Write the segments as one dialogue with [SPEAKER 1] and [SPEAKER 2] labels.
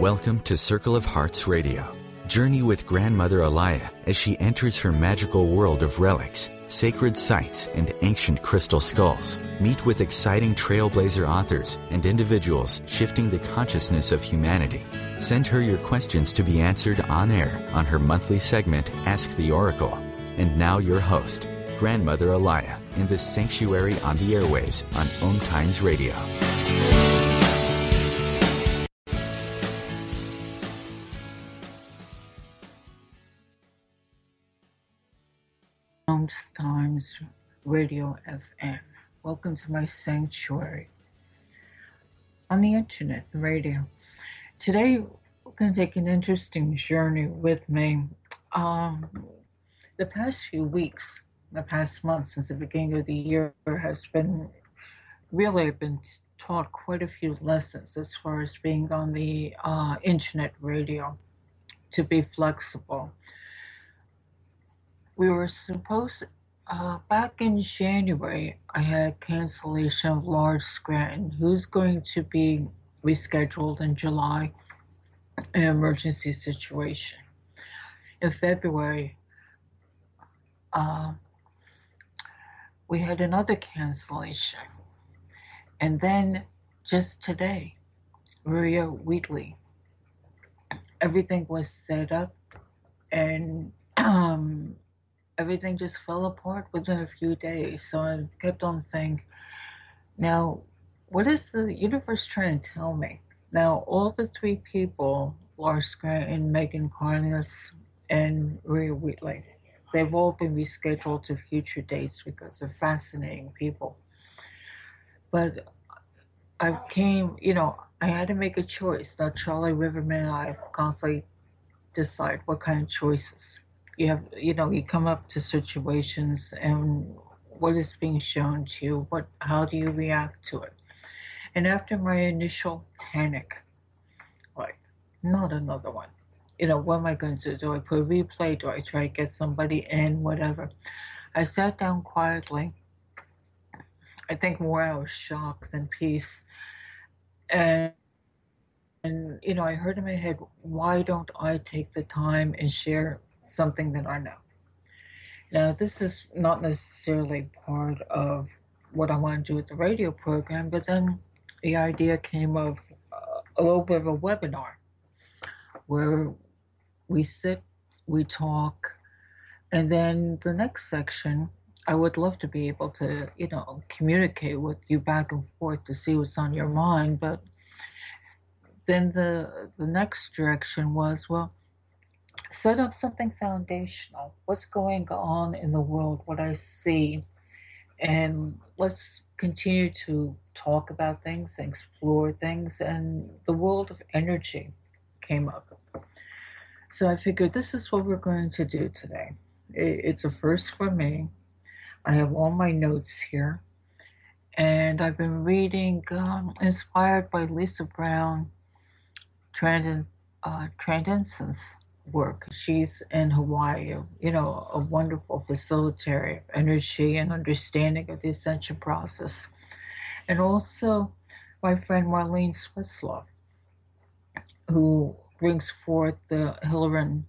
[SPEAKER 1] Welcome to Circle of Hearts Radio. Journey with Grandmother Alaya as she enters her magical world of relics, sacred sites, and ancient crystal skulls. Meet with exciting trailblazer authors and individuals shifting the consciousness of humanity. Send her your questions to be answered on air on her monthly segment, Ask the Oracle. And now your host, Grandmother Alaya, in the sanctuary on the airwaves on OMTimes Radio.
[SPEAKER 2] OMTimes Radio FM. Welcome to my sanctuary on the internet, the radio. Today, we're going to take an interesting journey with me. The past few weeks, the past month since the beginning of the year has been really, I've been taught quite a few lessons as far as being on the internet radio, to be flexible. We were supposed, back in January, I had cancellation of Large Scranton, who's going to be rescheduled in July, an emergency situation. In February, we had another cancellation. And then just today, Maria Wheatley, everything was set up and everything just fell apart within a few days. So I kept on saying, now, what is the universe trying to tell me? Now, all the three people, Lars Scranton, Megan Carnes, and Maria Wheatley, they've all been rescheduled to future dates because they're fascinating people. But I had to make a choice. Now, Charlie Riverman and I constantly decide what kind of choices. You come up to situations and what is being shown to you, how do you react to it? And after my initial panic, like, not another one. What am I going to do? Do I put a replay? Do I try to get somebody in? Whatever. I sat down quietly. I think more out of shock than peace. And I heard in my head, why don't I take the time and share something that I know? Now, this is not necessarily part of what I want to do with the radio program, but then the idea came of a little bit of a webinar where we sit, we talk, and then the next section, I would love to be able to, communicate with you back and forth to see what's on your mind. But then the next direction was, set up something foundational. What's going on in the world, what I see, and let's continue to talk about things, explore things, and the world of energy came up. So I figured this is what we're going to do today. It's a first for me. I have all my notes here, and I've been reading, inspired by Lisa Brown, Transcendence work. She's in Hawaii, a wonderful facilitator of energy and understanding of the ascension process. And also my friend Marlene Switzlow, who brings forth the Hilleran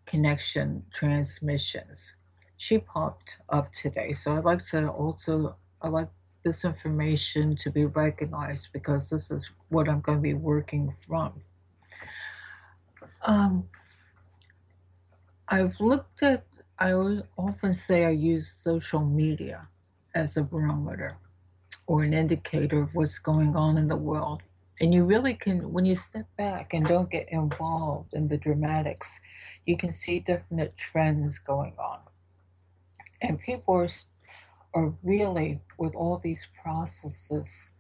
[SPEAKER 2] connection transmissions. She popped up today. So I like this information to be recognized because this is what I'm going to be working from. I often say I use social media as a barometer or an indicator of what's going on in the world. And you really can, when you step back and don't get involved in the dramatics, you can see definite trends going on. And people are really, with all these processes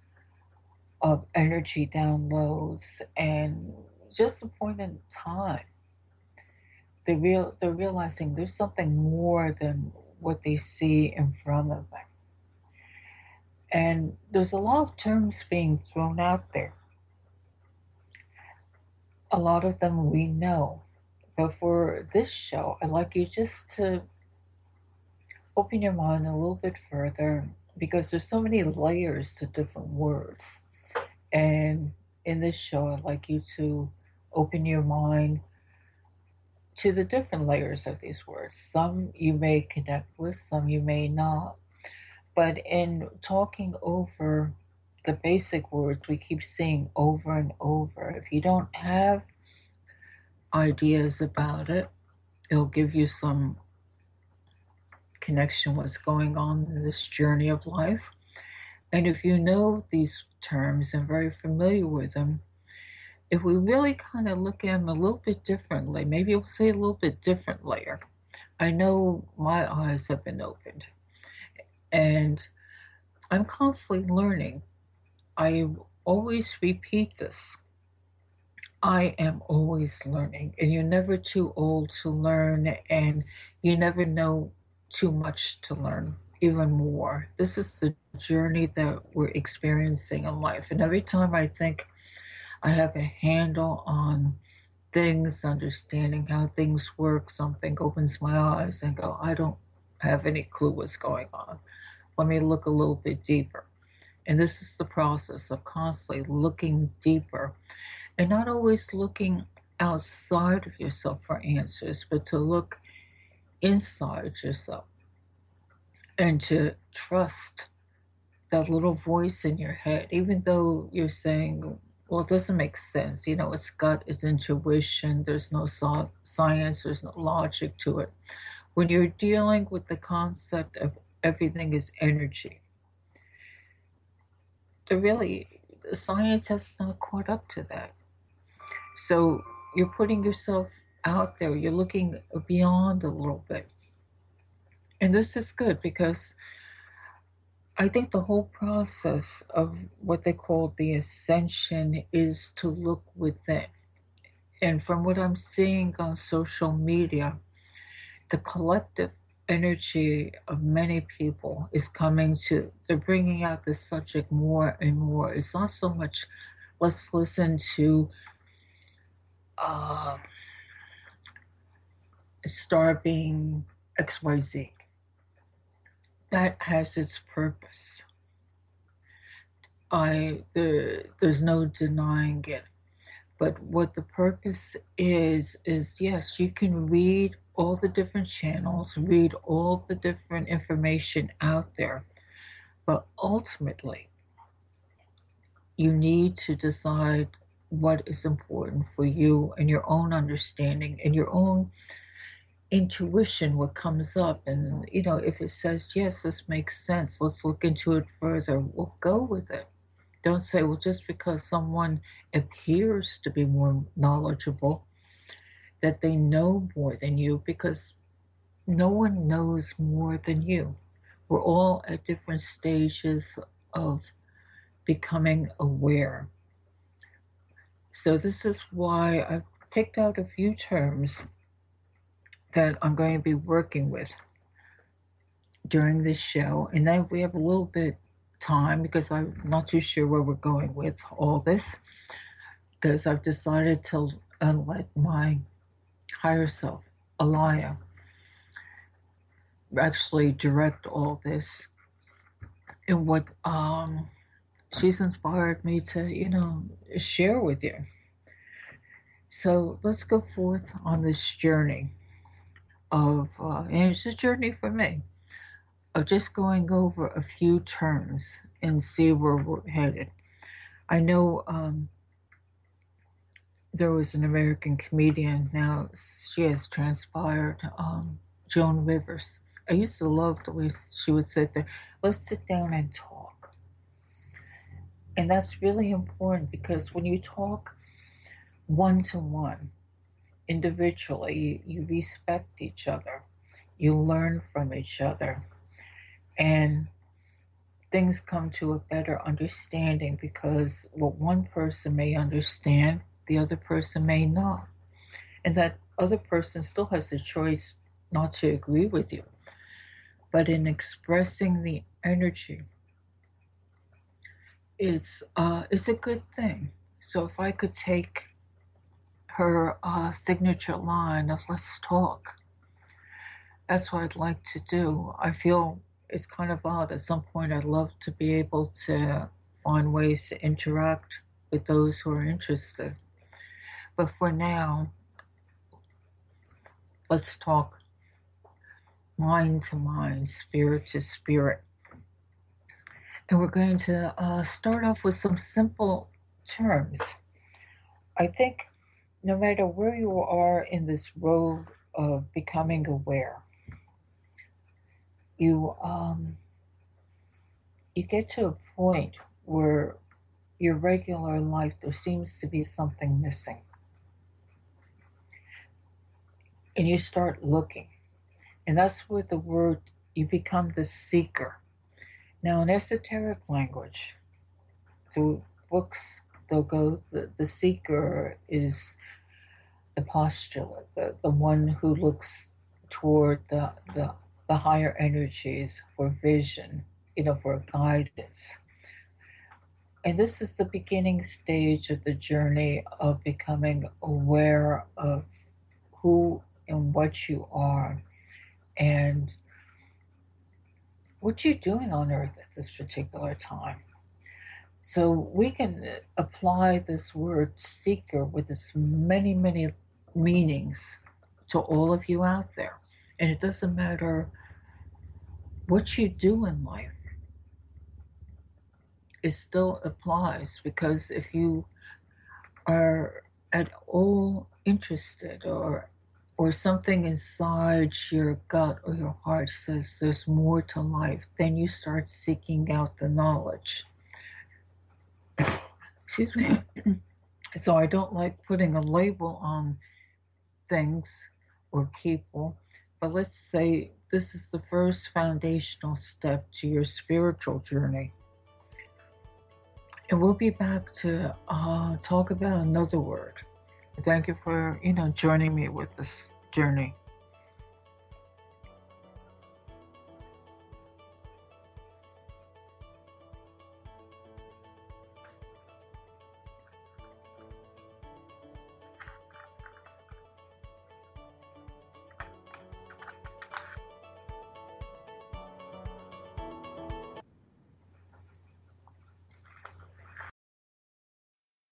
[SPEAKER 2] of energy downloads and just a point in time, they're realizing there's something more than what they see in front of them. And there's a lot of terms being thrown out there. A lot of them we know. But for this show, I'd like you just to open your mind a little bit further because there's so many layers to different words. And in this show, I'd like you to open your mind to the different layers of these words. Some you may connect with, some you may not. But in talking over the basic words we keep seeing over and over, if you don't have ideas about it, it'll give you some connection what's going on in this journey of life. And if you know these terms and very familiar with them, if we really kind of look at them a little bit differently, maybe we'll say a little bit different layer. I know my eyes have been opened, and I'm constantly learning. I always repeat this. I am always learning, and you're never too old to learn, and you never know too much to learn even more. This is the journey that we're experiencing in life. And every time I think I have a handle on things, understanding how things work, something opens my eyes and go, I don't have any clue what's going on. Let me look a little bit deeper. And this is the process of constantly looking deeper and not always looking outside of yourself for answers, but to look inside yourself and to trust that little voice in your head, even though you're saying, well, it doesn't make sense. It's gut, it's intuition, there's no science, there's no logic to it. When you're dealing with the concept of everything is energy, the science has not caught up to that. So you're putting yourself out there, you're looking beyond a little bit. And this is good because I think the whole process of what they call the ascension is to look within. And from what I'm seeing on social media, the collective energy of many people is they're bringing out this subject more and more. It's not so much, let's listen to star being XYZ. That has its purpose. There's no denying it. But what the purpose is yes, you can read all the different channels, read all the different information out there, but ultimately, you need to decide what is important for you and your own understanding and your own intuition, what comes up. And, if it says, yes, this makes sense, let's look into it further, we'll go with it. Don't say, well, just because someone appears to be more knowledgeable, that they know more than you, because no one knows more than you. We're all at different stages of becoming aware. So this is why I've picked out a few terms that I'm going to be working with during this show. And then we have a little bit time because I'm not too sure where we're going with all this, because I've decided to let my higher self, Alaya, actually direct all this and what she's inspired me to share with you. So let's go forth on this journey of and it's a journey for me of just going over a few terms and see where we're headed. I know there was an American comedian, now she has transpired, Joan Rivers. I used to love the way she would sit there, let's sit down and talk. And that's really important because when you talk one-to-one, individually, you respect each other, you learn from each other, and things come to a better understanding because what one person may understand, the other person may not. And that other person still has the choice not to agree with you. But in expressing the energy, it's a good thing. So if I could take her signature line of let's talk, that's what I'd like to do. I feel it's kind of odd. At some point, I'd love to be able to find ways to interact with those who are interested. But for now, let's talk mind to mind, spirit to spirit. And we're going to start off with some simple terms. I think no matter where you are in this road of becoming aware, you you get to a point where your regular life there seems to be something missing, and you start looking, and that's where the word you become the seeker. Now, in esoteric language, through books, they'll go the seeker is the postulate, the one who looks toward the higher energies for vision, for guidance. And this is the beginning stage of the journey of becoming aware of who and what you are and what you're doing on earth at this particular time. So we can apply this word seeker with its many, many meanings to all of you out there. And it doesn't matter what you do in life, it still applies, because if you are at all interested or something inside your gut or your heart says there's more to life, then you start seeking out the knowledge. Excuse me. So I don't like putting a label on things or people, but let's say this is the first foundational step to your spiritual journey. And we'll be back to talk about another word. Thank you for, joining me with this journey.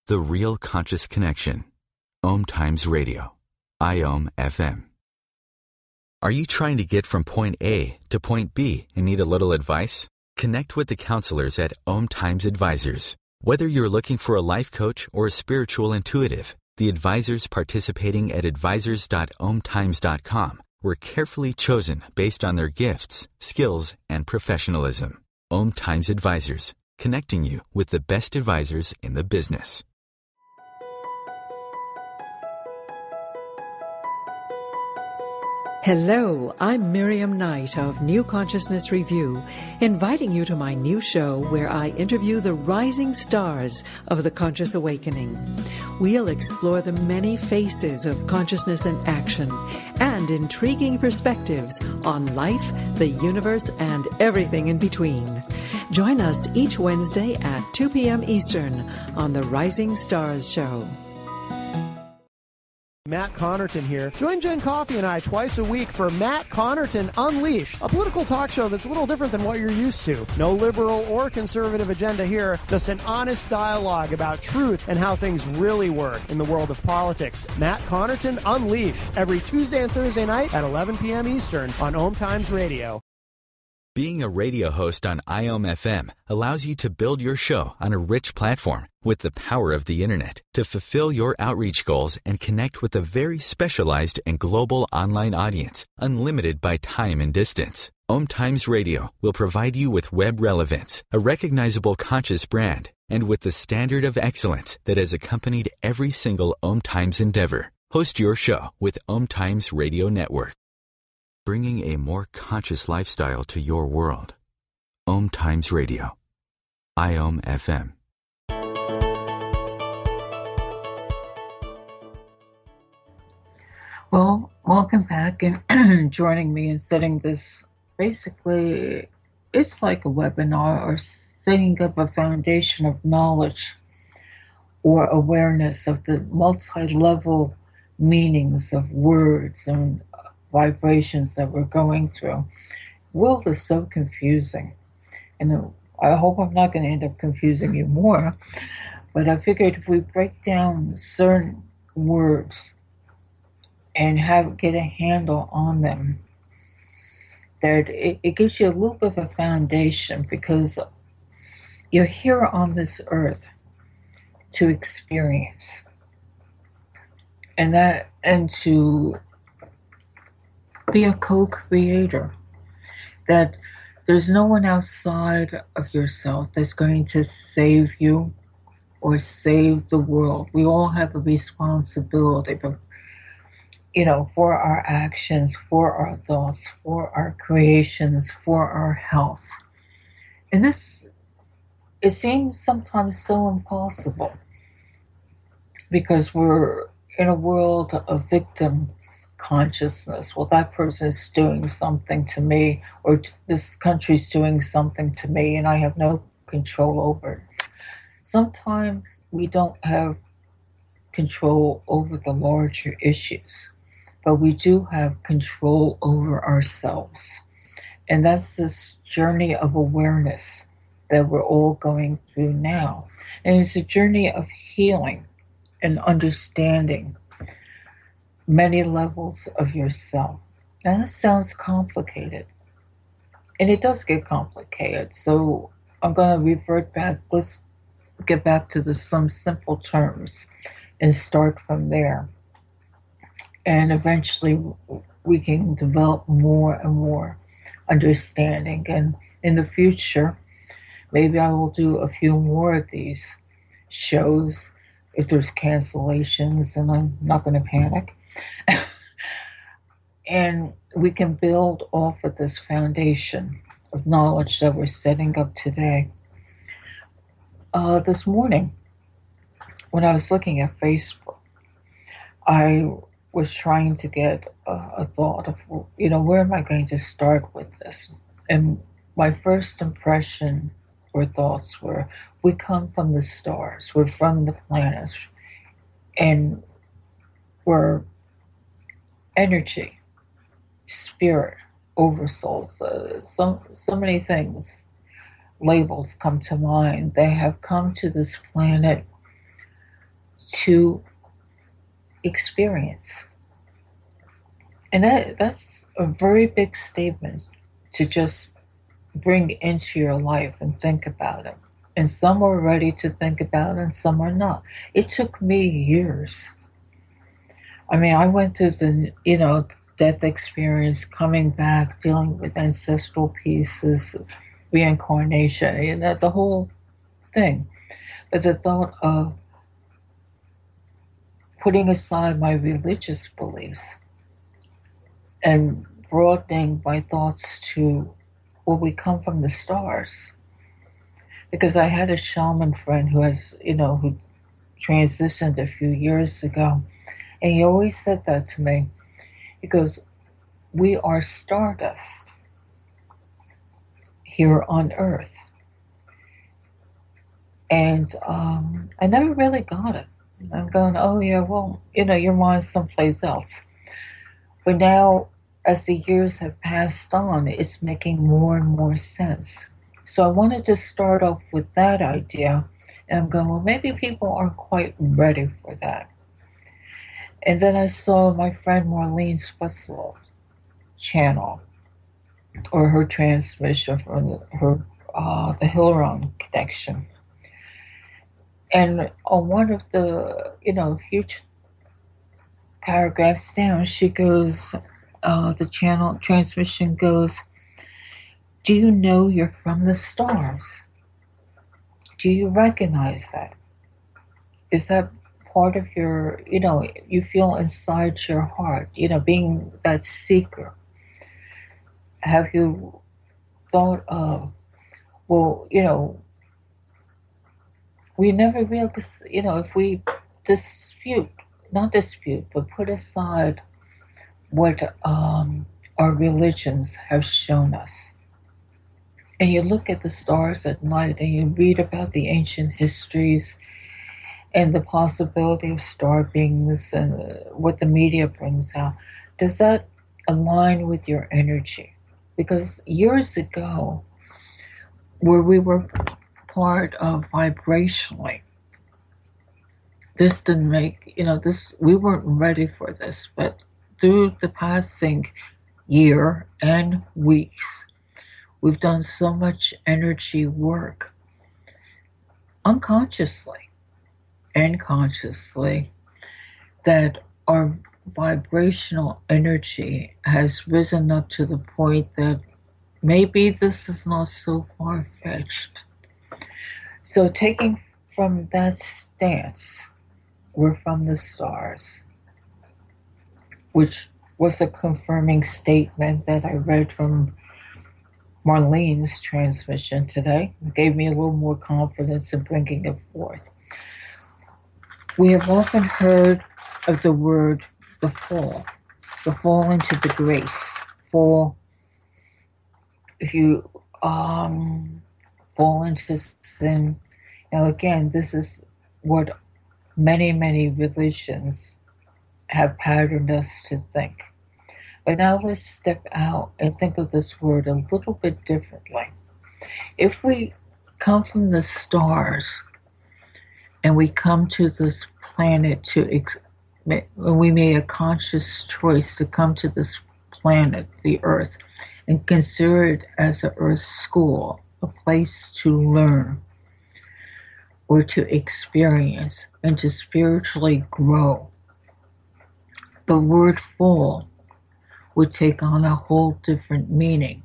[SPEAKER 1] The Real Conscious Connection. OMTimes Radio. IOM FM. Are you trying to get from point A to point B and need a little advice? Connect with the counselors at OMTimes Advisors. Whether you're looking for a life coach or a spiritual intuitive, the advisors participating at advisors.omtimes.com were carefully chosen based on their gifts, skills, and professionalism. OMTimes Advisors, connecting you with the best advisors in the business.
[SPEAKER 3] Hello, I'm Miriam Knight of New Consciousness Review, inviting you to my new show where I interview the rising stars of the conscious awakening. We'll explore the many faces of consciousness in action and intriguing perspectives on life, the universe, and everything in between. Join us each Wednesday at 2 p.m. Eastern on the Rising Stars Show.
[SPEAKER 4] Matt Connerton here. Join Jen Coffey and I twice a week for Matt Connerton Unleashed, a political talk show that's a little different than what you're used to. No liberal or conservative agenda here, just an honest dialogue about truth and how things really work in the world of politics. Matt Connerton Unleashed, every Tuesday and Thursday night at 11 p.m. Eastern on OMTimes Radio.
[SPEAKER 1] Being a radio host on IOM FM allows you to build your show on a rich platform with the power of the internet to fulfill your outreach goals and connect with a very specialized and global online audience, unlimited by time and distance. OMTimes Radio will provide you with web relevance, a recognizable conscious brand, and with the standard of excellence that has accompanied every single OMTimes endeavor. Host your show with OMTimes Radio Network, bringing a more conscious lifestyle to your world. OMTimes Radio. IOM FM.
[SPEAKER 2] Well, welcome back and joining me in setting this. Basically, it's like a webinar or setting up a foundation of knowledge or awareness of the multi-level meanings of words and vibrations that we're going through. World is so confusing, and I hope I'm not going to end up confusing you more, but I figured if we break down certain words and get a handle on them, that it gives you a little bit of a foundation, because you're here on this earth to experience, and to be a co-creator, that there's no one outside of yourself that's going to save you or save the world. We all have a responsibility, but for our actions, for our thoughts, for our creations, for our health. And it seems sometimes so impossible, because we're in a world of victim consciousness. Well, that person's doing something to me, or this country's doing something to me, and I have no control over it. Sometimes we don't have control over the larger issues, but we do have control over ourselves. And that's this journey of awareness that we're all going through now. And it's a journey of healing and understanding many levels of yourself. Now, that sounds complicated, and it does get complicated. So I'm going to revert back. Let's get back to some simple terms and start from there. And eventually we can develop more and more understanding. And in the future, maybe I will do a few more of these shows if there's cancellations, and I'm not going to panic. And we can build off of this foundation of knowledge that we're setting up today. This morning, when I was looking at Facebook, I was trying to get a thought of, where am I going to start with this? And my first impression or thoughts were, we come from the stars, we're from the planets, and we're energy, spirit, oversouls. So many things, labels come to mind. They have come to this planet to experience. And that's a very big statement to just bring into your life and think about it. And some are ready to think about it, and some are not. It took me years. I mean, I went through the, death experience, coming back, dealing with ancestral pieces, reincarnation, the whole thing. But the thought of putting aside my religious beliefs and broadening my thoughts to, well, we come from the stars. Because I had a shaman friend who who transitioned a few years ago, and he always said that to me. He goes, we are stardust here on Earth. And I never really got it. I'm going, oh yeah, well, your mind's someplace else. But now, as the years have passed on, it's making more and more sense. So I wanted to start off with that idea, and I'm going, well, maybe people aren't quite ready for that. And then I saw my friend Marlene Spetzel's channel, or her transmission from her the Hillron connection. And on one of the, few paragraphs down, she goes, the channel transmission goes, do you know you're from the stars? Do you recognize that? Is that part of your, you feel inside your heart, being that seeker? Have you thought of, well, we never realize, if we not dispute, but put aside what our religions have shown us. And you look at the stars at night and you read about the ancient histories and the possibility of star beings and what the media brings out. Does that align with your energy? Because years ago, where we were part of vibrationally, this didn't make, we weren't ready for this, but through the passing year and weeks, we've done so much energy work unconsciously and consciously that our vibrational energy has risen up to the point that maybe this is not so far-fetched. So taking from that stance, we're from the stars, which was a confirming statement that I read from Marlene's transmission today. It gave me a little more confidence in bringing it forth. We have often heard of the word the fall into the grace, fall, if you fall into sin. Now again, this is what many religions have patterned us to think. But now let's step out and think of this word a little bit differently. If we come from the stars and we come to this planet we made a conscious choice to come to this planet, the Earth, and consider it as an Earth school, a place to learn or to experience and to spiritually grow, the word fall would take on a whole different meaning.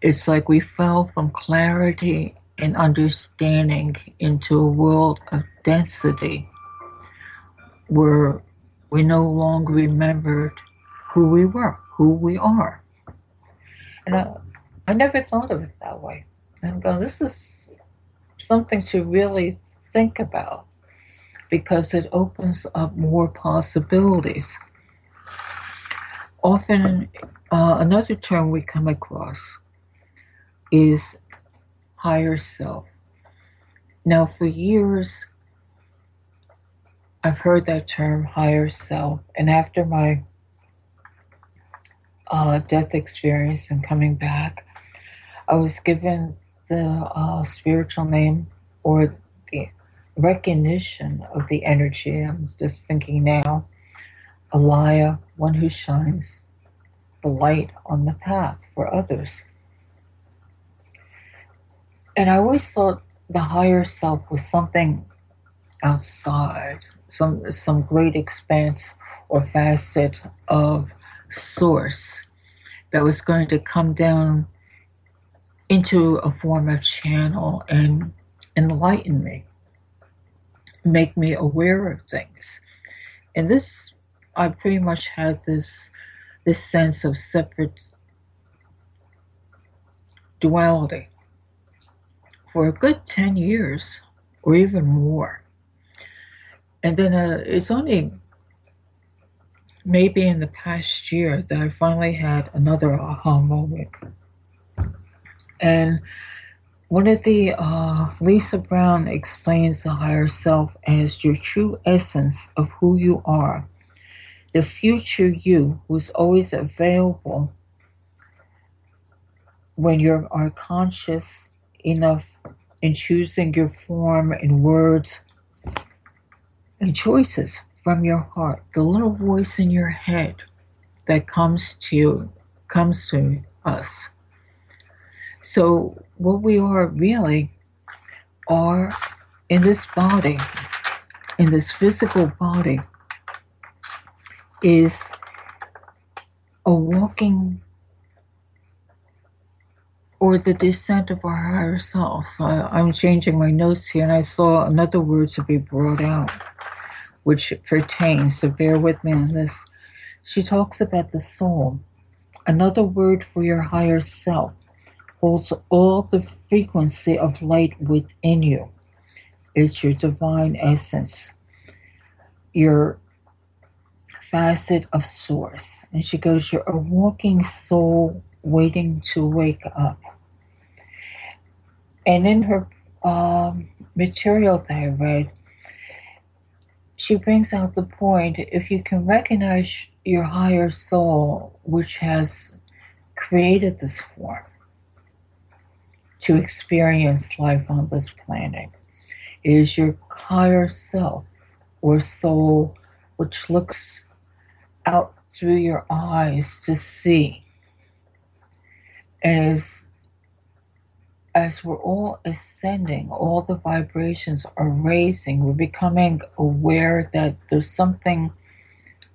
[SPEAKER 2] It's like we fell from clarity and understanding into a world of density where we no longer remembered who we were, who we are. And I never thought of it that way. And this is something to really think about because it opens up more possibilities. Often, another term we come across is higher self. Now, for years, I've heard that term, higher self, and after my death experience and coming back, I was given the spiritual name or the recognition of the energy. I'm just thinking now, Alaya, one who shines the light on the path for others. And I always thought the higher self was something outside, some great expanse or facet of source that was going to come down into a form of channel and enlighten me, make me aware of things. And this, I pretty much had this sense of separate duality for a good 10 years or even more. And then it's only maybe in the past year that I finally had another aha moment. And one of the, Lisa Brown explains the higher self as your true essence of who you are, the future you who's always available when you are conscious enough in choosing your form and words and choices from your heart, the little voice in your head that comes to us. So what we are really are in this body, in this physical body, is a walking or the descent of our higher self. So I'm changing my notes here, and I saw another word to be brought out, which pertains, so bear with me on this. She talks about the soul. Another word for your higher self holds all the frequency of light within you. It's your divine essence, your facet of source. And she goes, you're a walking soul waiting to wake up. And in her material that I read, she brings out the point, if you can recognize your higher soul, which has created this form to experience life on this planet, it is your higher self or soul, which looks out through your eyes to see. And as we're all ascending, all the vibrations are raising, we're becoming aware that there's something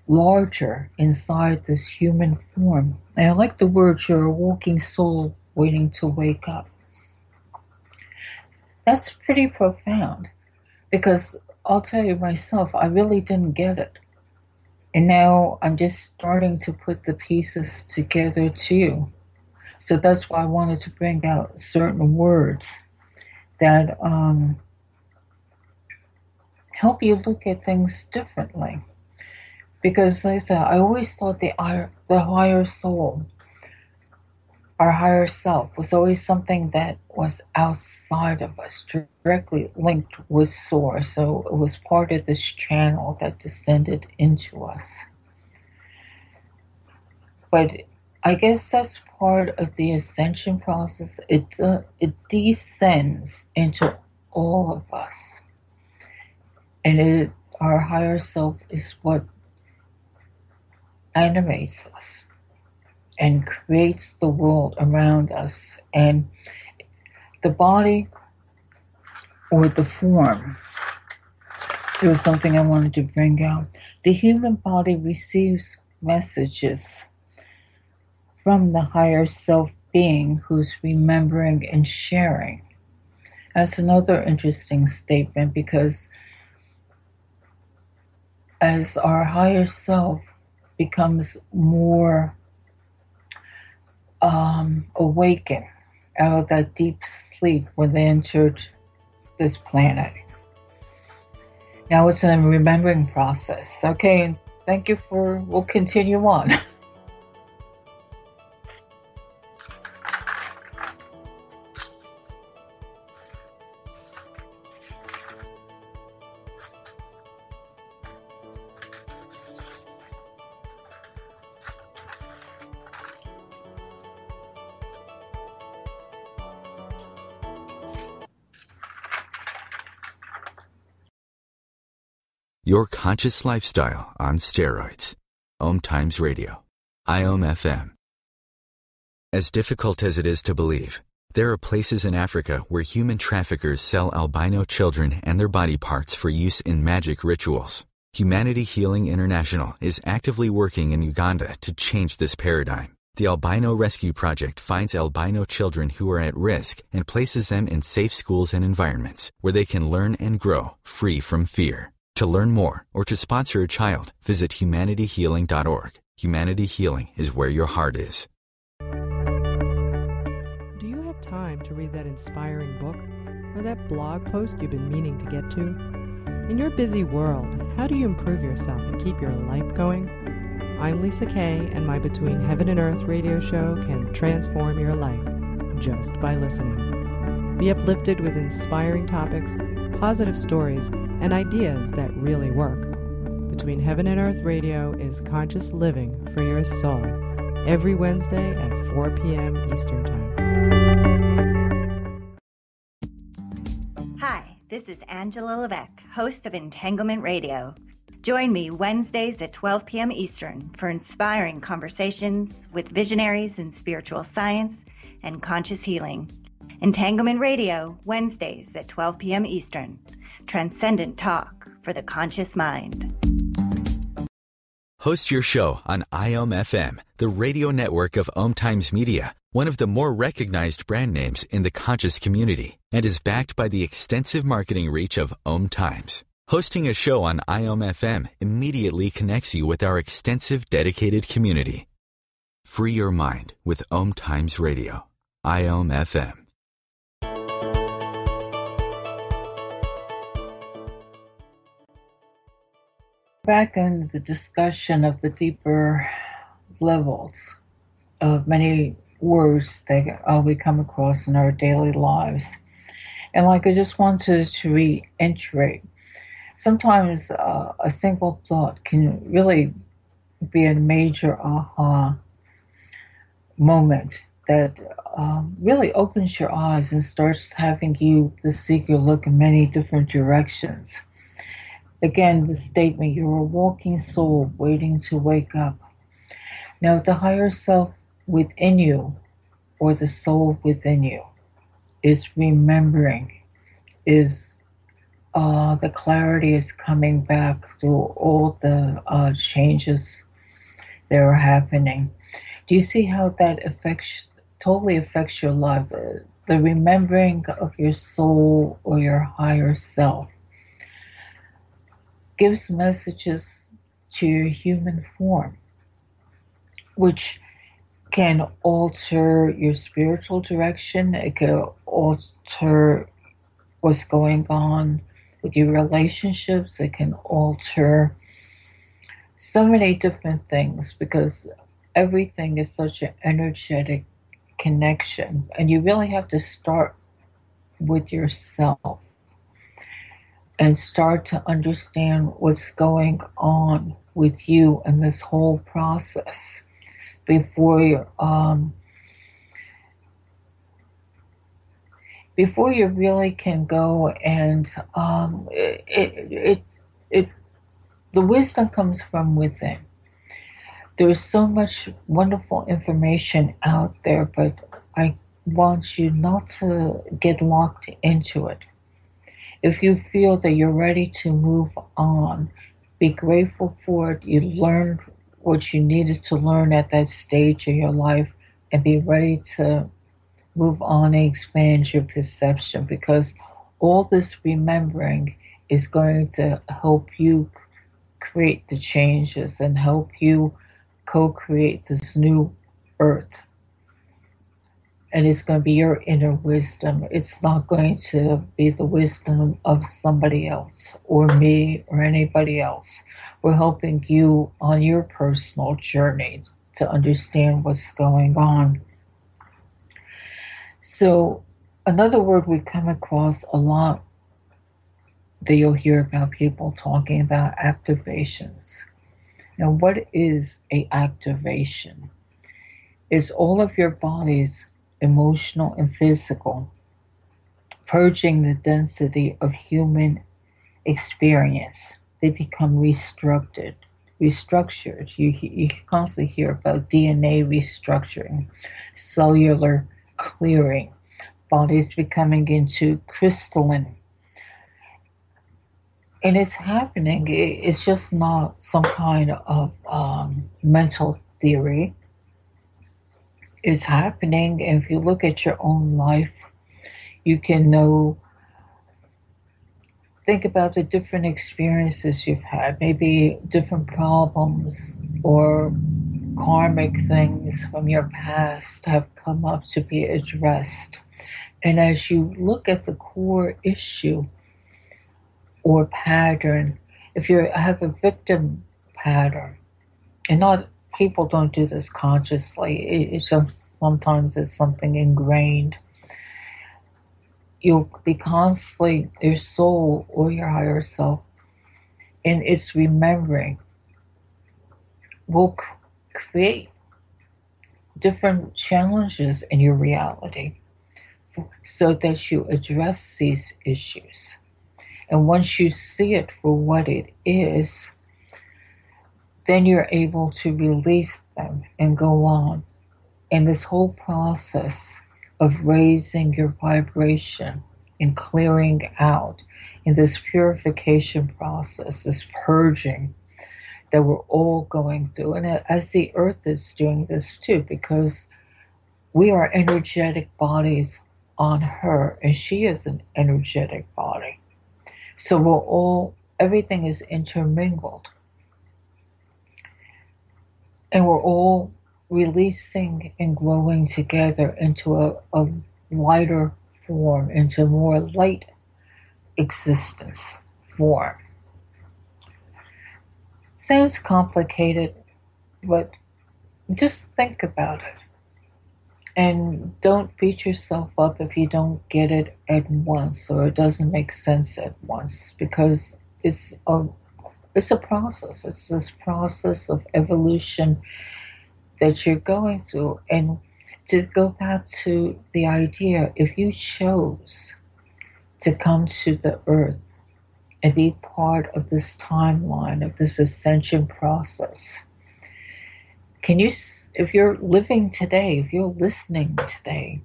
[SPEAKER 2] larger inside this human form. And I like the word, you're a walking soul waiting to wake up. That's pretty profound, because I'll tell you myself, I really didn't get it. And now I'm just starting to put the pieces together too. So that's why I wanted to bring out certain words that help you look at things differently. Because like I said, I always thought the higher soul, our higher self, was always something that was outside of us, directly linked with Source. So it was part of this channel that descended into us. But I guess that's part of the ascension process. It descends into all of us. And our higher self is what animates us and creates the world around us. And the body, or the form, there was something I wanted to bring out. The human body receives messages from the higher self being who's remembering and sharing. That's another interesting statement, because as our higher self becomes more awakened out of that deep sleep when they entered this planet. Now it's a remembering process. Okay, and thank you we'll continue on.
[SPEAKER 1] Your conscious lifestyle on steroids. OMTimes Radio. IOM FM. As difficult as it is to believe, there are places in Africa where human traffickers sell albino children and their body parts for use in magic rituals. Humanity Healing International is actively working in Uganda to change this paradigm. The Albino Rescue Project finds albino children who are at risk and places them in safe schools and environments where they can learn and grow free from fear. To learn more or to sponsor a child, visit humanityhealing.org. Humanity Healing is where your heart is.
[SPEAKER 5] Do you have time to read that inspiring book or that blog post you've been meaning to get to? In your busy world, how do you improve yourself and keep your life going? I'm Lisa Kay, and my Between Heaven and Earth radio show can transform your life just by listening. Be uplifted with inspiring topics, positive stories, and ideas that really work. Between Heaven and Earth Radio is conscious living for your soul, every Wednesday at 4 p.m. Eastern Time.
[SPEAKER 6] Hi, this is Angela Levesque, host of Entanglement Radio. Join me Wednesdays at 12 p.m. Eastern for inspiring conversations with visionaries in spiritual science and conscious healing. Entanglement Radio, Wednesdays at 12 p.m. Eastern. Transcendent talk for the conscious mind.
[SPEAKER 1] Host your show on IOM FM, the radio network of OMTimes Media, one of the more recognized brand names in the conscious community, and is backed by the extensive marketing reach of OMTimes. Hosting a show on IOM FM immediately connects you with our extensive dedicated community. Free your mind with OMTimes Radio. IOM FM.
[SPEAKER 2] Back in the discussion of the deeper levels of many words that we come across in our daily lives. And I just wanted to reiterate, sometimes a single thought can really be a major aha moment that really opens your eyes and starts having you the seeker look in many different directions. Again, the statement, you're a walking soul waiting to wake up. Now, the higher self within you, or the soul within you, is remembering, is the clarity is coming back through all the changes that are happening. Do you see how that totally affects your life? The remembering of your soul or your higher self gives messages to your human form, which can alter your spiritual direction. It can alter what's going on with your relationships. It can alter so many different things because everything is such an energetic connection. And you really have to start with yourself and start to understand what's going on with you in this whole process before you really can go and the wisdom comes from within. There's so much wonderful information out there, but I want you not to get locked into it. If you feel that you're ready to move on, be grateful for it. You learned what you needed to learn at that stage in your life, and be ready to move on and expand your perception, because all this remembering is going to help you create the changes and help you co-create this new earth. And it's going to be your inner wisdom. It's not going to be the wisdom of somebody else or me or anybody else. We're helping you on your personal journey to understand what's going on. So another word we come across a lot that you'll hear about people talking about, activations. Now, what is an activation? It's all of your body's emotional and physical, purging the density of human experience. They become restructured. You constantly hear about DNA restructuring, cellular clearing, bodies becoming into crystalline. And it's happening. It's just not some kind of mental theory. Is happening. And if you look at your own life, you can think about the different experiences you've had, maybe different problems or karmic things from your past have come up to be addressed. And as you look at the core issue or pattern, if you have a victim pattern, and not people don't do this consciously. It's just sometimes it's something ingrained. You'll be constantly, your soul or your higher self, and its remembering will create different challenges in your reality so that you address these issues. And once you see it for what it is, then you're able to release them and go on. And this whole process of raising your vibration and clearing out in this purification process, this purging that we're all going through. And as the earth is doing this too, because we are energetic bodies on her, and she is an energetic body. So everything is intermingled. And we're all releasing and growing together into a lighter form, into more light existence form. Sounds complicated, but just think about it. And don't beat yourself up if you don't get it at once or it doesn't make sense at once, because it's a process. It's this process of evolution that you're going through. And to go back to the idea, if you chose to come to the earth and be part of this timeline, of this ascension process. Can you, if you're living today, if you're listening today,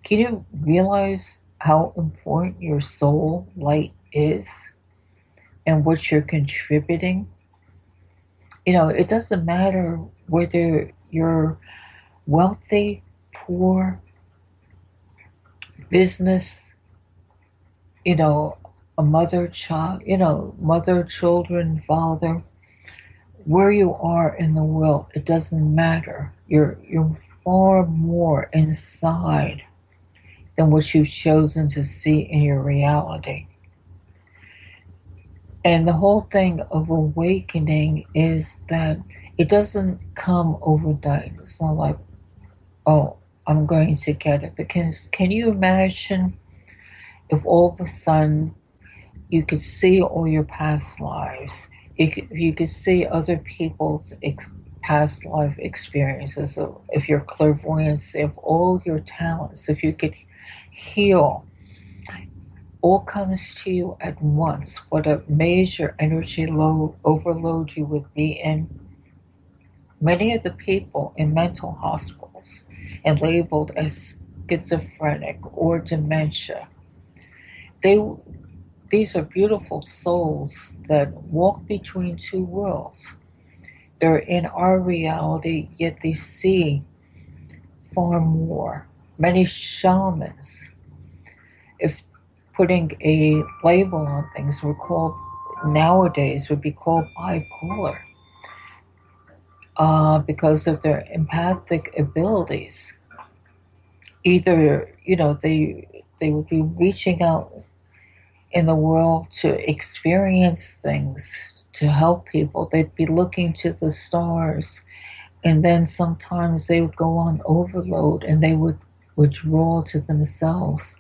[SPEAKER 2] can you realize how important your soul light is and what you're contributing? You know, it doesn't matter whether you're wealthy, poor, business, you know, a mother, child, you know, mother, children, father, where you are in the world, it doesn't matter. You're far more inside than what you've chosen to see in your reality. And the whole thing of awakening is that it doesn't come overnight. It's not like, oh, I'm going to get it. Because can you imagine if all of a sudden you could see all your past lives, you could see other people's past life experiences, if your clairvoyance, if all your talents, if you could heal, all comes to you at once, what a major energy overload you would be in. Many of the people in mental hospitals and labeled as schizophrenic or dementia, these are beautiful souls that walk between two worlds. They're in our reality, yet they see far more. Many shamans, if putting a label on things, nowadays would be called bipolar because of their empathic abilities. Either, you know, they would be reaching out in the world to experience things, to help people. They'd be looking to the stars, and then sometimes they would go on overload and they would withdraw to themselves.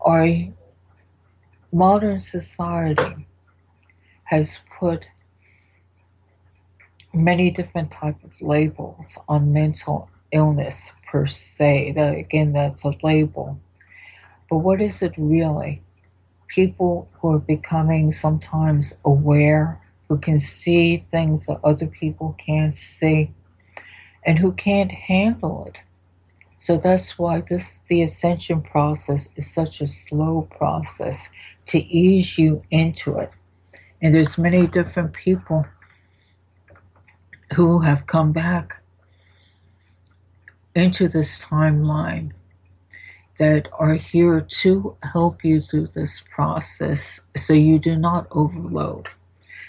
[SPEAKER 2] Our modern society has put many different types of labels on mental illness per se. That, again, that's a label. But what is it really? People who are becoming sometimes aware, who can see things that other people can't see, and who can't handle it. So that's why the ascension process is such a slow process to ease you into it. And there's many different people who have come back into this timeline that are here to help you through this process so you do not overload.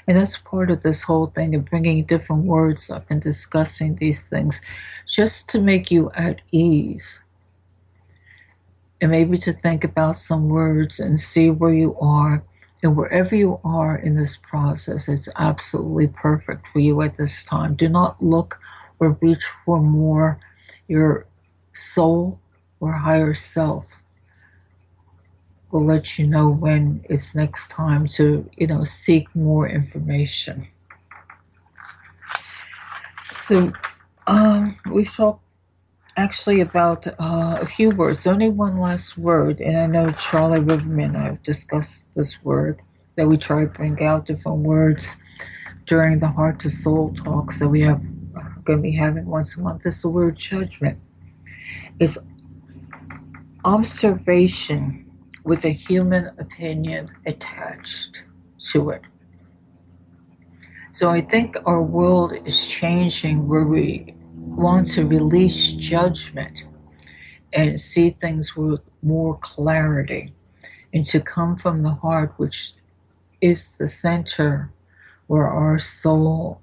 [SPEAKER 2] And that's part of this whole thing of bringing different words up and discussing these things, just to make you at ease. And maybe to think about some words and see where you are. And wherever you are in this process, it's absolutely perfect for you at this time. Do not look or reach for more. Your soul or higher self will let you know when it's next time to, seek more information. So we talked actually about a few words. Only one last word, and I know Charlie Riverman and I have discussed this word, that we try to bring out different words during the Heart to Soul talks that we have going to be having once a month. Is the word judgment. It's observation with a human opinion attached to it. So I think our world is changing where we want to release judgment and see things with more clarity, and to come from the heart, which is the center where our soul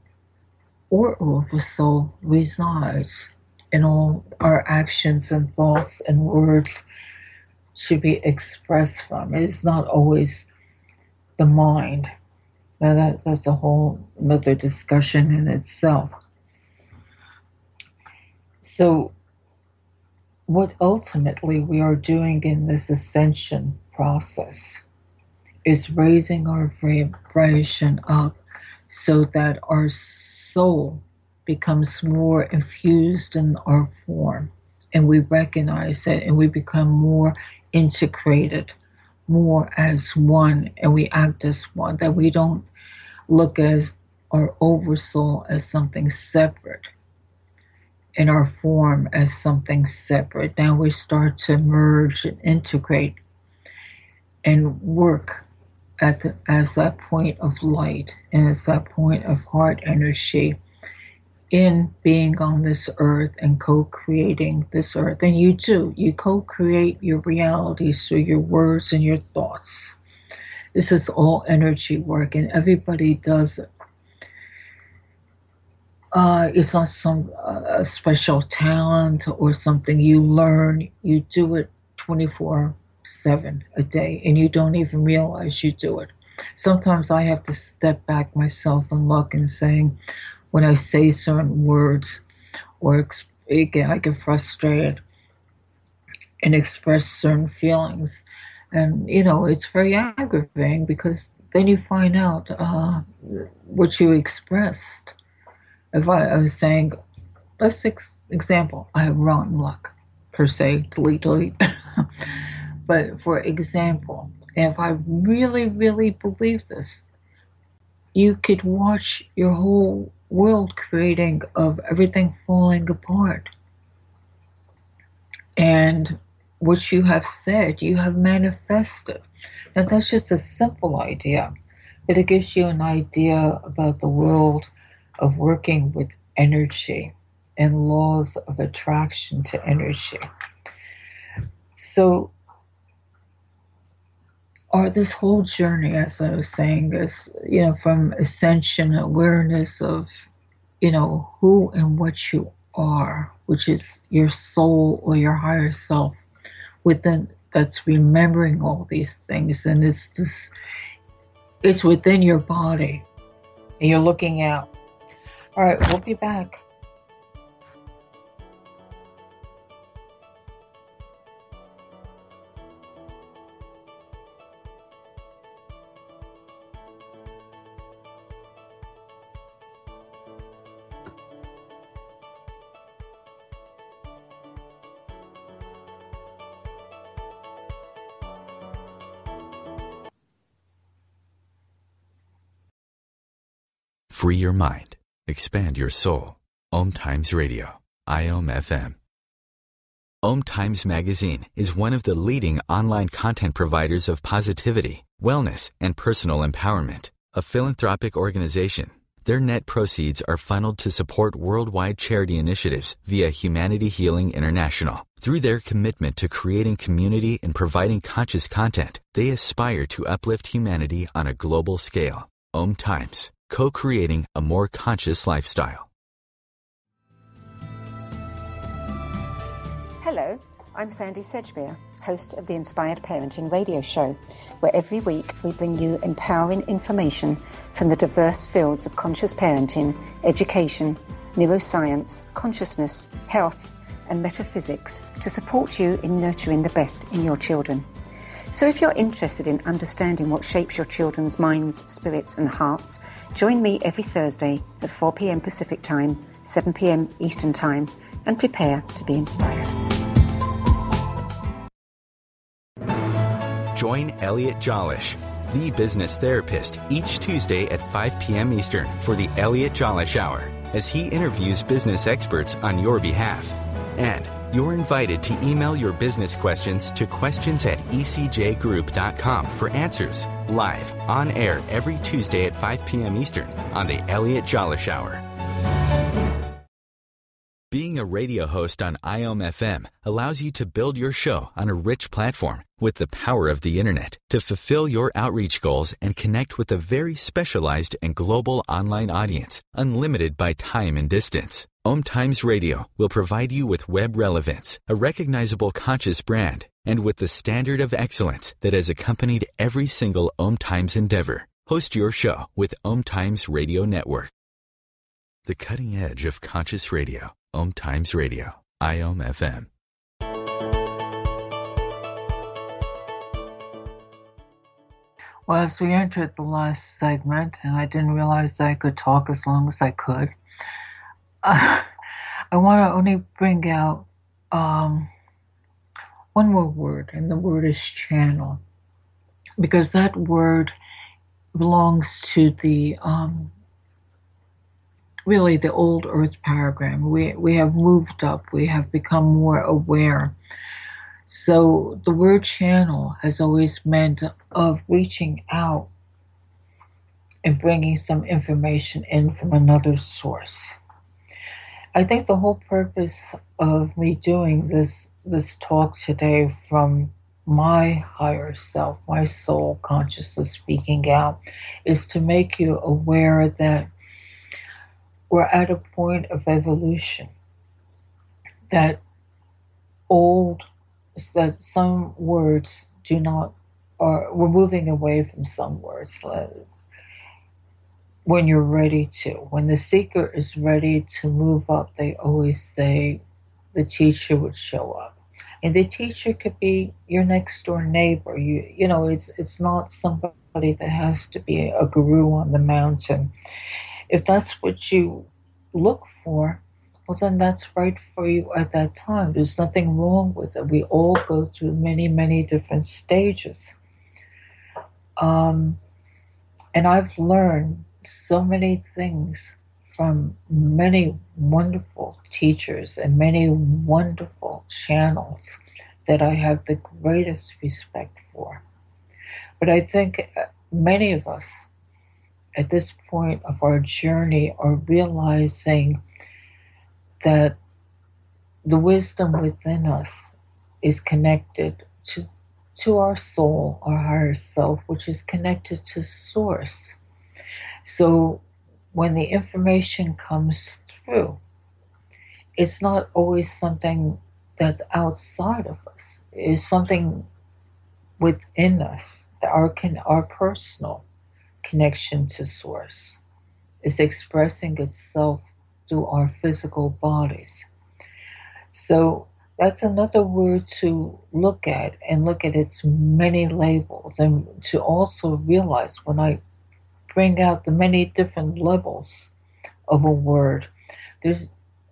[SPEAKER 2] or oversoul resides, and all our actions and thoughts and words should be expressed from. It is not always the mind. Now that's a whole other discussion in itself. So what ultimately we are doing in this ascension process is raising our vibration up so that our soul becomes more infused in our form, and we recognize it, and we become more integrated more as one, and we act as one, that we don't look as our oversoul as something separate and our form as something separate. Now we start to merge and integrate and work as that point of light and as that point of heart energy in being on this earth and co-creating this earth. And you co-create your realities through your words and your thoughts. This is all energy work, and everybody does it. It's not some special talent or something you learn. You do it 24/7 a day, and you don't even realize you do it. Sometimes I have to step back myself and look and saying, when I say certain words or I get frustrated and express certain feelings. And, it's very aggravating because then you find out what you expressed. If I was saying, let's example, I have rotten luck, per se, delete. But for example, if I really, really believe this, you could watch your whole world creating of everything falling apart. And what you have said, you have manifested. And that's just a simple idea, but it gives you an idea about the world of working with energy and laws of attraction to energy. So, this whole journey, as I was saying, is, from ascension, awareness of, who and what you are, which is your soul or your higher self, that's remembering all these things, and it's within your body, and you're looking out. All right, we'll be back.
[SPEAKER 1] Free your mind. Expand your soul. OMTimes Radio. IOM FM. OMTimes Magazine is one of the leading online content providers of positivity, wellness, and personal empowerment. A philanthropic organization, their net proceeds are funneled to support worldwide charity initiatives via Humanity Healing International. Through their commitment to creating community and providing conscious content, they aspire to uplift humanity on a global scale. OMTimes, co-creating a more conscious lifestyle.
[SPEAKER 7] Hello, I'm Sandy Sedgbeer, host of the Inspired Parenting radio show, where every week we bring you empowering information from the diverse fields of conscious parenting, education, neuroscience, consciousness, health, and metaphysics to support you in nurturing the best in your children. So if you're interested in understanding what shapes your children's minds, spirits, and hearts, join me every Thursday at 4 p.m. Pacific Time, 7 p.m. Eastern Time, and prepare to be inspired.
[SPEAKER 1] Join Elliot Jolish, the business therapist, each Tuesday at 5 p.m. Eastern for the Elliot Jolish Hour, as he interviews business experts on your behalf. And you're invited to email your business questions to questions@ecjgroup.com for answers, live, on air every Tuesday at 5 p.m. Eastern on the Elliot Jolish Hour. Being a radio host on IOM FM allows you to build your show on a rich platform with the power of the internet to fulfill your outreach goals and connect with a very specialized and global online audience, unlimited by time and distance. OMTimes Radio will provide you with web relevance, a recognizable conscious brand, and with the standard of excellence that has accompanied every single OMTimes endeavor. Host your show with OMTimes Radio Network. The cutting edge of conscious radio. OMTimes Radio. IOM FM.
[SPEAKER 2] Well, as we entered the last segment, and I didn't realize I could talk as long as I could, I want to only bring out one more word, and the word is channel. because that word belongs to the really the old earth paradigm. We have moved up, we have become more aware. So the word channel has always meant of reaching out and bringing some information in from another source. I think the whole purpose of me doing this talk today from my higher self, my soul consciousness speaking out, is to make you aware that we're at a point of evolution, that some words do not, or we're moving away from some words. When you're ready to, when the seeker is ready to move up, they always say the teacher would show up. And the teacher could be your next door neighbor. You know, it's not somebody that has to be a guru on the mountain. If that's what you look for, well, then that's right for you at that time. There's nothing wrong with it. We all go through many, many different stages. And I've learned so many things from many wonderful teachers and many wonderful channels that I have the greatest respect for. But I think many of us at this point of our journey are realizing that the wisdom within us is connected to our soul, our higher self, which is connected to source. So when the information comes through, it's not always something that's outside of us. It's something within us, our personal connection to source is expressing itself through our physical bodies. So that's another word to look at, and look at its many labels, and to also realize when I bring out the many different levels of a word,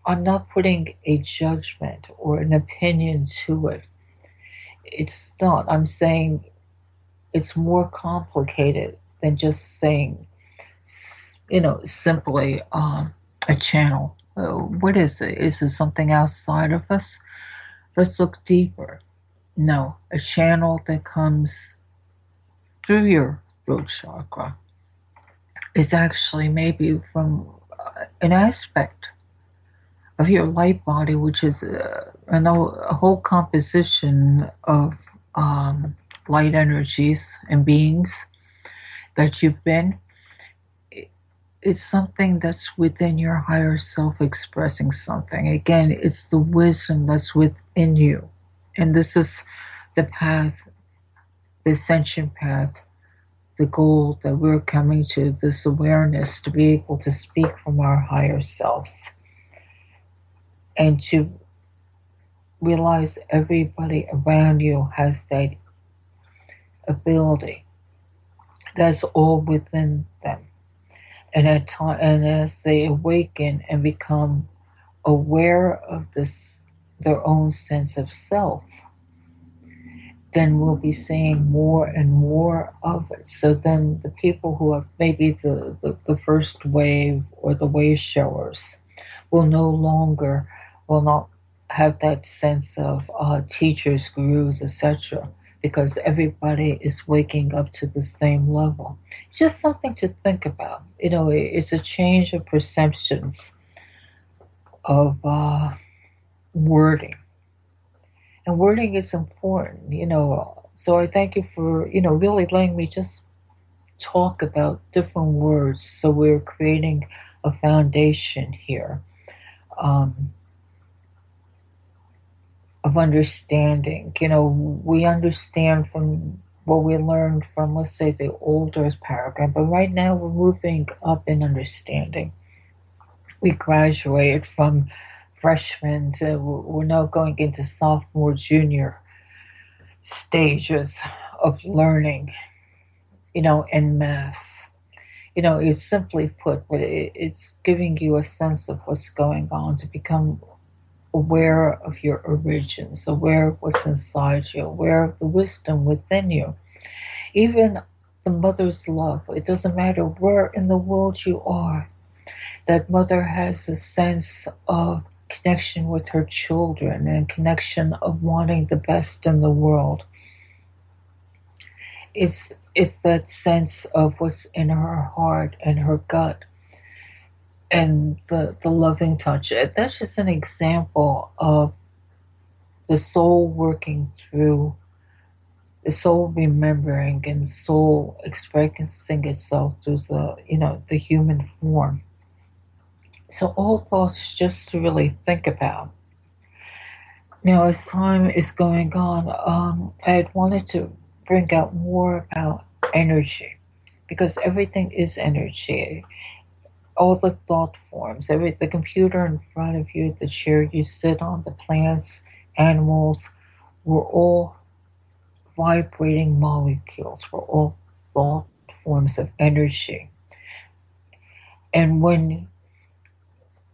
[SPEAKER 2] I'm not putting a judgment or an opinion to it. It's not. I'm saying it's more complicated than just saying, simply a channel. What is it? Is it something outside of us? Let's look deeper. No, a channel that comes through your throat chakra is actually maybe from an aspect of your light body, which is a whole composition of light energies and beings that you've been. It's something that's within your higher self expressing something. Again, it's the wisdom that's within you. And this is the path, the ascension path, the goal that we're coming to, this awareness to be able to speak from our higher selves and to realize everybody around you has that ability. That's all within them. And as they awaken and become aware of this, their own sense of self, then we'll be seeing more and more of it. So then the people who are maybe the first wave or the wave showers will not have that sense of teachers, gurus, etc., because everybody is waking up to the same level. It's just something to think about. It's a change of perceptions of wording. And wording is important, So I thank you for, really letting me just talk about different words. So we're creating a foundation here of understanding. We understand from what we learned from, let's say, the old Earth paradigm, but right now we're moving up in understanding. We graduated from freshmen to, we're now going into sophomore, junior stages of learning, en masse. It's simply put, but it's giving you a sense of what's going on, to become aware of your origins, aware of what's inside you, aware of the wisdom within you. Even the mother's love, it doesn't matter where in the world you are, that mother has a sense of connection with her children and connection of wanting the best in the world. It's that sense of what's in her heart and her gut and the loving touch. That's just an example of the soul working through, the soul remembering and soul expressing itself through the human form. So all thoughts just to really think about. Now, as time is going on, I had wanted to bring out more about energy, because everything is energy. All the thought forms, the computer in front of you, the chair you sit on, the plants, animals, we're all vibrating molecules. We're all thought forms of energy. And when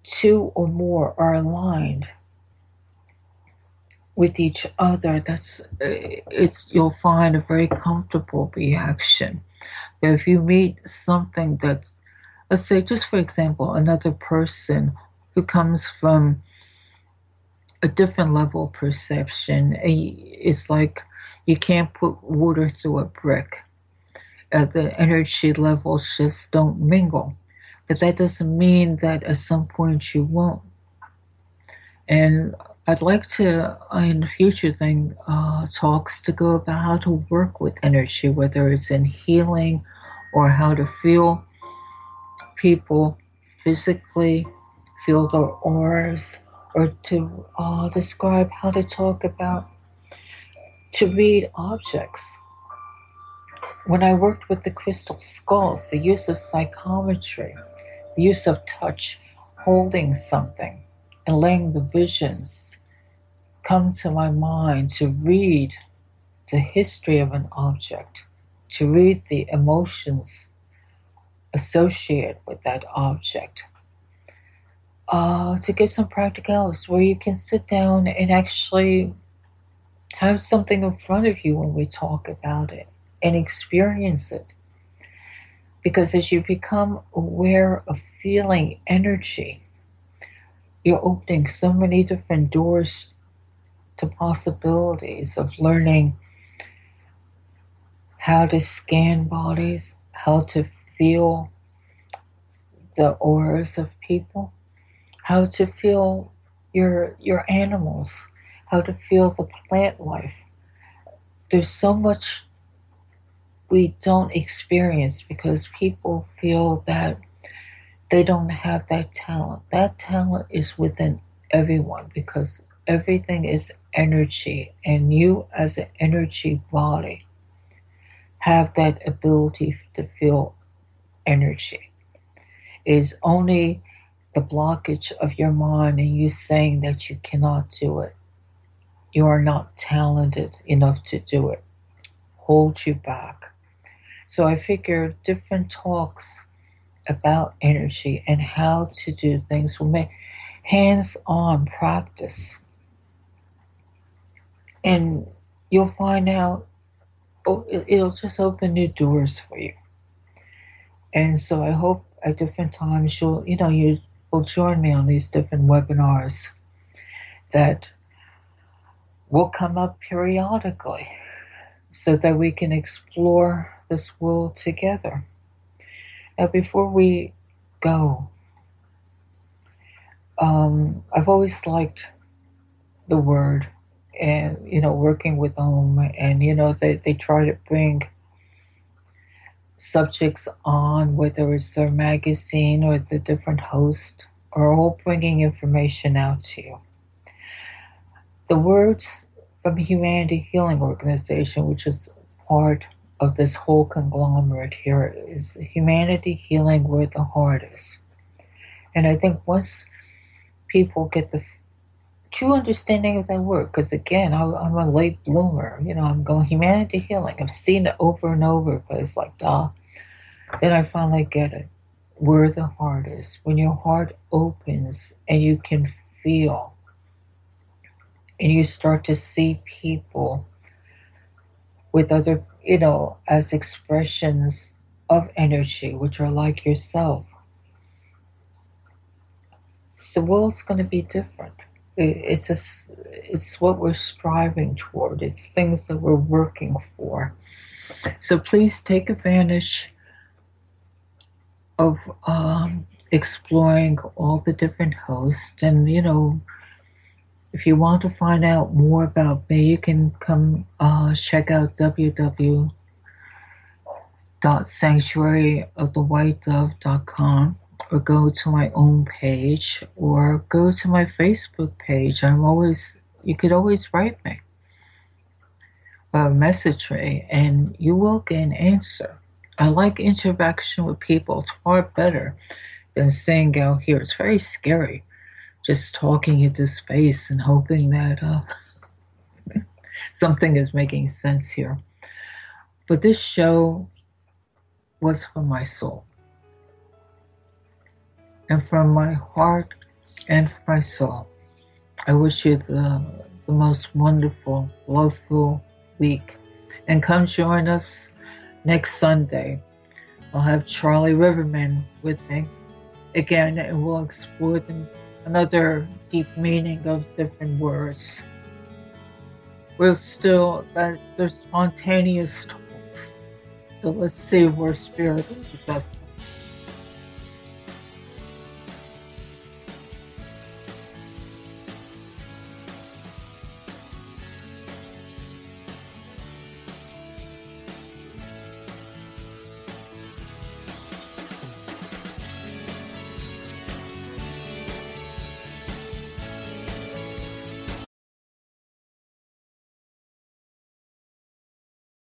[SPEAKER 2] two or more are aligned with each other, you'll find a very comfortable reaction. But if you meet something that's, let's say, just for example, another person who comes from a different level of perception, it's like you can't put water through a brick. The energy levels just don't mingle. But that doesn't mean that at some point you won't. And I'd like to, in the future talks, to go about how to work with energy, whether it's in healing or how to feel people physically, feel their auras, or to describe how to talk about, to read objects. When I worked with the crystal skulls, the use of psychometry, the use of touch, holding something, and letting the visions come to my mind to read the history of an object, to read the emotions associated with that object, to get some practicalities where you can sit down and actually have something in front of you when we talk about it and experience it. Because as you become aware of feeling energy, you're opening so many different doors to possibilities of learning how to scan bodies, how to feel the auras of people, how to feel your animals, how to feel the plant life. There's so much we don't experience because people feel that they don't have that talent. That talent is within everyone because everything is energy, and you as an energy body have that ability to feel energy. It is only the blockage of your mind and you saying that you cannot do it. You are not talented enough to do it. Hold you back. So I figure different talks about energy and how to do things will make hands-on practice. And you'll find out, it'll just open new doors for you. And so I hope at different times you will join me on these different webinars that will come up periodically so that we can explore this world together. Now, before we go, I've always liked the word, and working with OM, and they try to bring subjects on, whether it's their magazine or the different hosts, are all bringing information out to you. The words from Humanity Healing Organization, which is part of this whole conglomerate here, is humanity healing where the heart is. And I think once people get the true understanding of that word, because again, I'm a late bloomer, I'm going humanity healing. I've seen it over and over, but it's like, then I finally get it, where the heart is. When your heart opens and you can feel, and you start to see people with other as expressions of energy, which are like yourself. The world's going to be different. It's what we're striving toward. It's things that we're working for. So please take advantage of exploring all the different hosts. And, if you want to find out more about me, you can come check out www.sanctuaryofthewhitedove.com, or go to my own page, or go to my Facebook page. You could always write me or message me, and you will get an answer. I like interaction with people. It's far better than staying out here. It's very scary, just talking into space and hoping that something is making sense here. But this show was for my soul, and from my heart and from my soul, I wish you the most wonderful, loveful week. And come join us next Sunday. I'll have Charlie Riverman with me again, and we'll explore another deep meaning of different words. They're spontaneous talks. So let's see where spirit is with us.